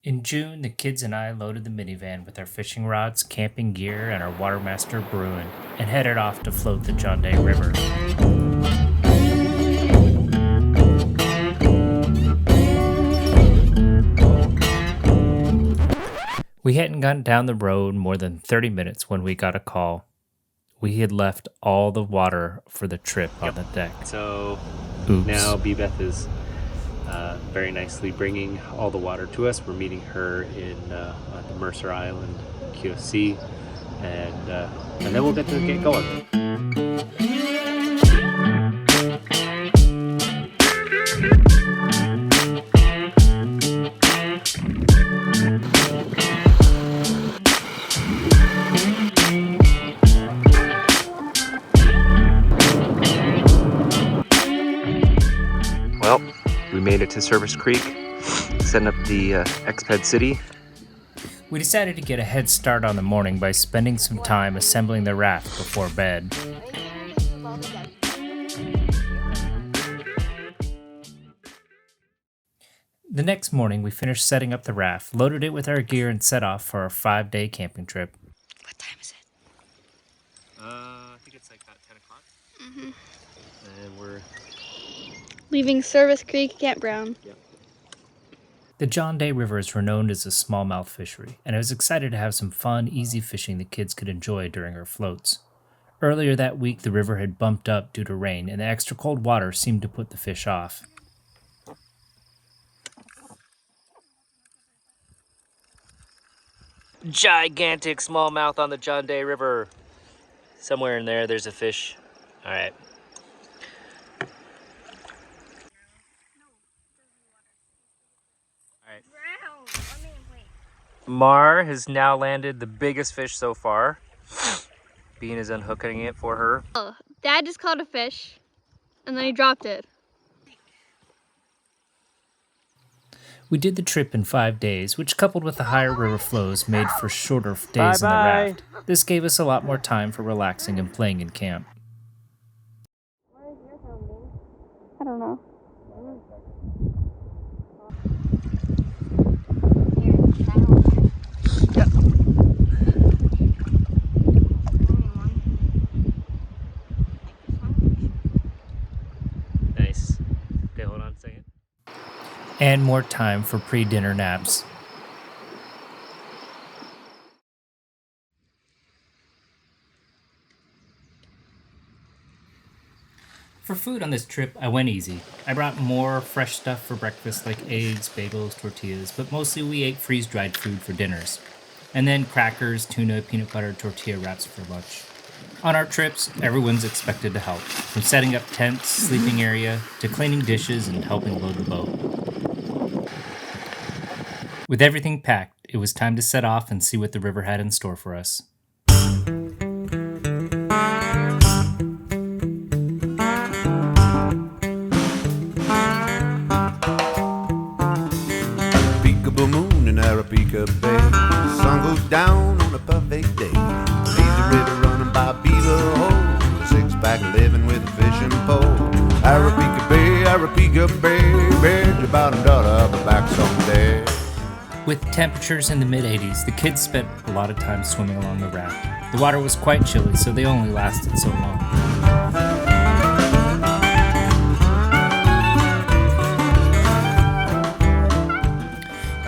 In June, the kids and I loaded the minivan with our fishing rods, camping gear, and our Water Master Bruin and headed off to float the John Day River. We hadn't gotten down the road more than 30 minutes when we got a call. We had left all the water for the trip on the deck. So Oops. now B-Beth is very nicely bringing all the water to us. We're meeting her in at the Mercer Island QFC, and then we'll get going. Well, we made it to Service Creek, setting up the Exped City. We decided to get a head start on the morning by spending some time assembling the raft before bed. The next morning, we finished setting up the raft, loaded it with our gear, and set off for our 5-day camping trip. What time is it? I think it's like about 10 o'clock. Mm-hmm. And we're Leaving Service Creek Campground. The John Day River is renowned as a smallmouth fishery, and I was excited to have some fun, easy fishing the kids could enjoy during our floats. Earlier that week, the river had bumped up due to rain, and the extra cold water seemed to put the fish off. gigantic smallmouth on the John Day River. Somewhere in there's a fish. All right. Mar has now landed the biggest fish so far. Bean is unhooking it for her. Oh, Dad just caught a fish, and then he dropped it. We did the trip in 5 days, which coupled with the higher river flows made for shorter days in the raft. This gave us a lot more time for relaxing and playing in camp. I don't know. Nice. Okay, hold on a second. And more time for pre-dinner naps. For food on this trip, I went easy. I brought more fresh stuff for breakfast like eggs, bagels, tortillas, but mostly we ate freeze-dried food for dinners. And then crackers, tuna, peanut butter, tortilla wraps for lunch. On our trips, everyone's expected to help, from setting up tents, sleeping area, to cleaning dishes and helping load the boat. With everything packed, it was time to set off and see what the river had in store for us. Peekaboo moon in Arapica Bay. Sun goes down on a perfect day. Lazy river running by Beaver Hole. Six-pack living with a fishing pole. Arapica Bay. Bet your bottom dollar I'll be back someday. With temperatures in the mid-80s, the kids spent a lot of time swimming along the raft. The water was quite chilly, so they only lasted so long.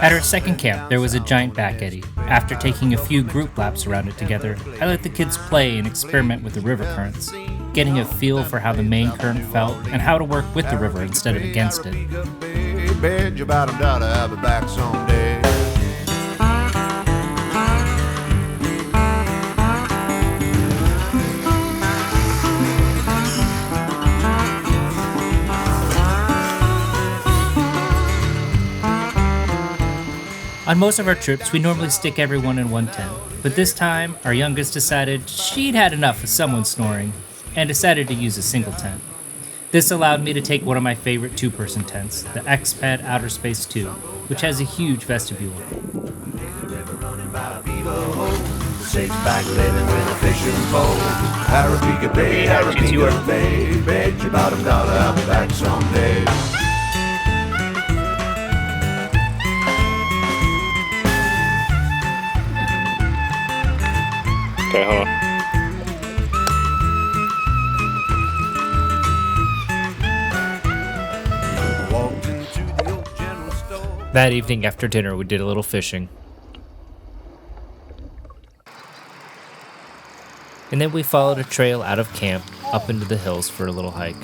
At our second camp, there was a giant back eddy. After taking a few group laps around it together, I let the kids play and experiment with the river currents, getting a feel for how the main current felt and how to work with the river instead of against it. Bet your bottom dollar I'll be back someday. On most of our trips, we normally stick everyone in one tent, but this time, our youngest decided she'd had enough of someone snoring and decided to use a single tent. This allowed me to take one of my favorite two-person tents, the Exped Outer Space 2, which has a huge vestibule. Six-pack living with a fishing pole. Arapica Bay, bet your bottom dollar I'll be back someday. Okay, hold on. Walked into the old general store. That evening after dinner, we did a little fishing. And then we followed a trail out of camp up into the hills for a little hike.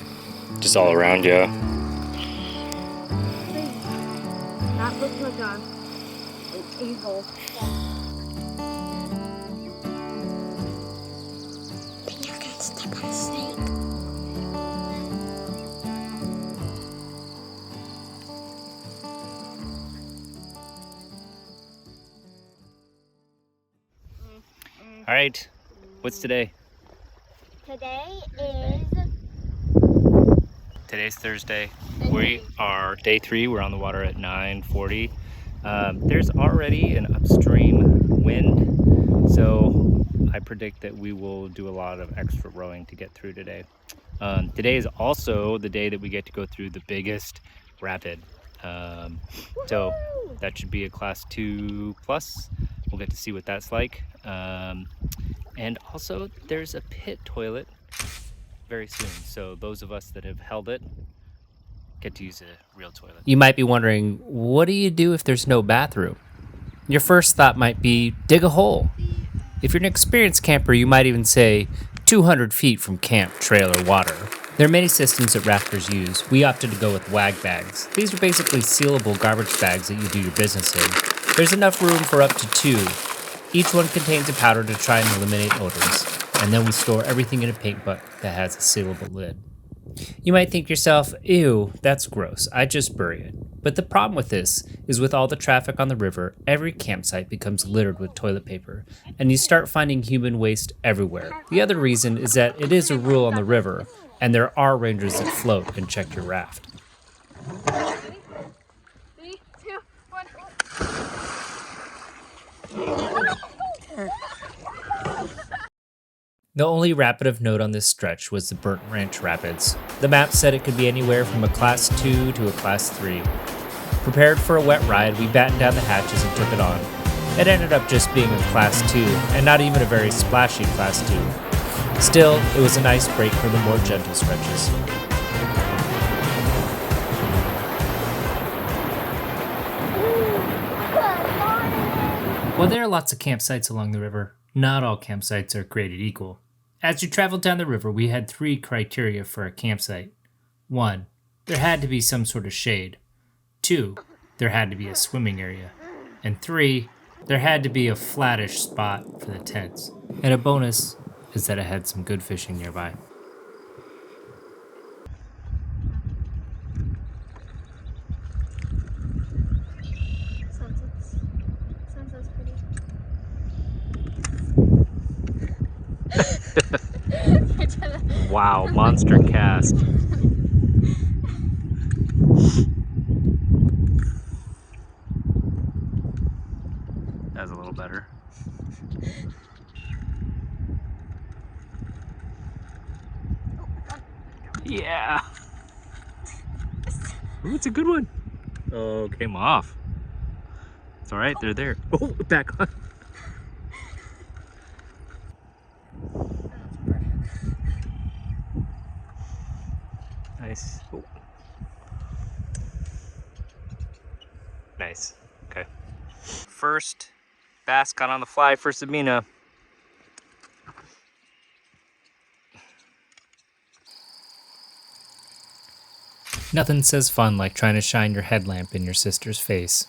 Just all around you. That looks like an a-hole. You're gonna step on a snake. All right, what's today? Today is Today's Thursday. We are day 3. We're on the water at 9:40. There's already an upstream wind, so I predict that we will do a lot of extra rowing to get through today. Today is also the day that we get to go through the biggest rapid. So that should be a class 2 plus. We'll get to see what that's like. And also there's a pit toilet very soon. So those of us that have held it get to use a real toilet. You might be wondering, what do you do if there's no bathroom? Your first thought might be, dig a hole. If you're an experienced camper, you might even say 200 feet from camp, trail, or water. There are many systems that rafters use. We opted to go with wag bags. These are basically sealable garbage bags that you do your business in. There's enough room for up to 2. Each one contains a powder to try and eliminate odors. And then we store everything in a paint bucket that has a sealable lid. You might think to yourself, ew, that's gross, I just bury it. But the problem with this is with all the traffic on the river, every campsite becomes littered with toilet paper, and you start finding human waste everywhere. The other reason is that it is a rule on the river, and there are rangers that float and check your raft. 3, 2, 1. The only rapid of note on this stretch was the Burnt Ranch Rapids. The map said it could be anywhere from a Class 2 to a Class 3. Prepared for a wet ride, we battened down the hatches and took it on. It ended up just being a Class 2, and not even a very splashy Class 2. Still, it was a nice break from the more gentle stretches. While there are lots of campsites along the river, not all campsites are created equal. As we traveled down the river, we had 3 criteria for a campsite. 1. There had to be some sort of shade. 2. There had to be a swimming area. And 3. There had to be a flattish spot for the tents. And a bonus is that it had some good fishing nearby. Sunset's pretty. Wow, monster cast. That's a little better. Yeah. Ooh, it's a good one. Oh, came off. It's all right, they're there. Oh, back on. Nice. Oh. Nice. Okay. First bass caught on the fly for Sabina. Nothing says fun like trying to shine your headlamp in your sister's face.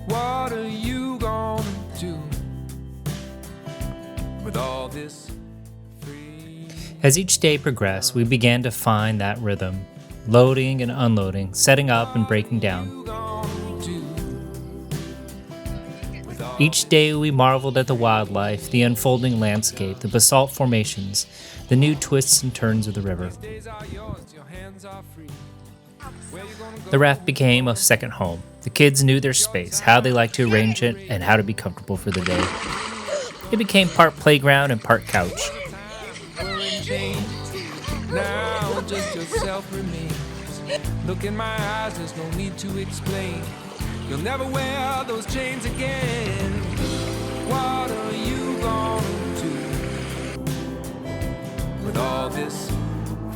What are you gonna do with all this free? As each day progressed, we began to find that rhythm, loading and unloading, setting up and breaking down. You gonna do Each day we marveled at the wildlife, the unfolding landscape, the basalt formations, the new twists and turns of the river. The raft became a second home. The kids knew their space, how they liked to arrange it, and how to be comfortable for the day. It became part playground and part couch. Now just yourself remains. Look in my eyes, there's no need to explain. You'll never wear those chains again. What are you gonna do with all this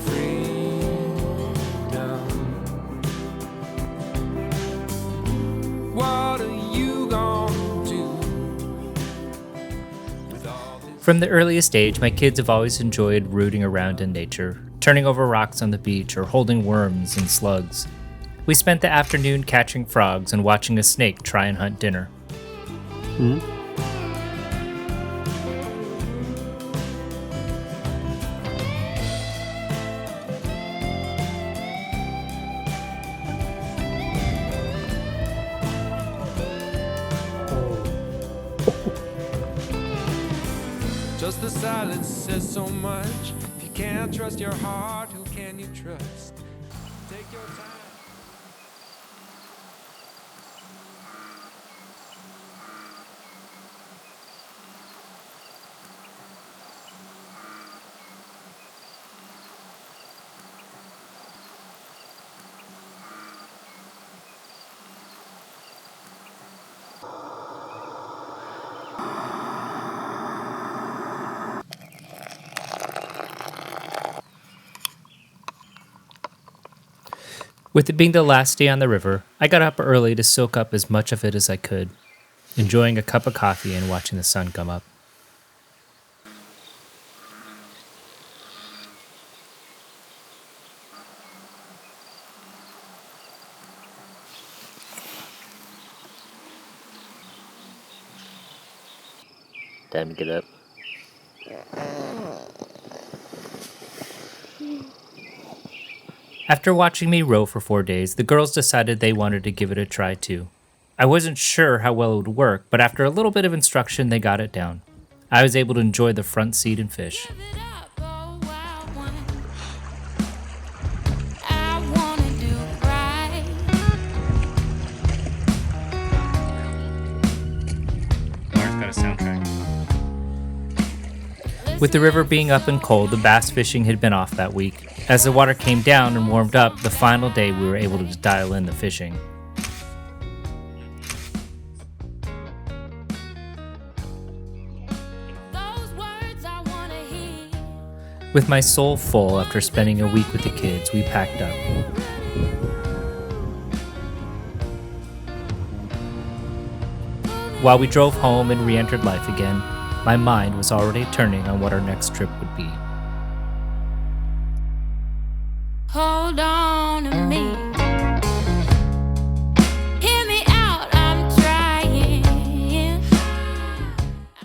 freedom? What are you gonna do with all this? From the earliest age, my kids have always enjoyed rooting around in nature, turning over rocks on the beach or holding worms and slugs. We spent the afternoon catching frogs and watching a snake try and hunt dinner. Just the silence says so much. If you can't trust your heart, who can you trust? Take your time. With it being the last day on the river, I got up early to soak up as much of it as I could, enjoying a cup of coffee and watching the sun come up. Time to get up. After watching me row for 4 days, the girls decided they wanted to give it a try too. I wasn't sure how well it would work, but after a little bit of instruction, they got it down. I was able to enjoy the front seat and fish. Lauren's got a soundtrack. With the river being up and cold, the bass fishing had been off that week. As the water came down and warmed up, the final day we were able to dial in the fishing. With my soul full after spending a week with the kids, we packed up. While we drove home and re-entered life again, my mind was already turning on what our next trip would be. Hold on.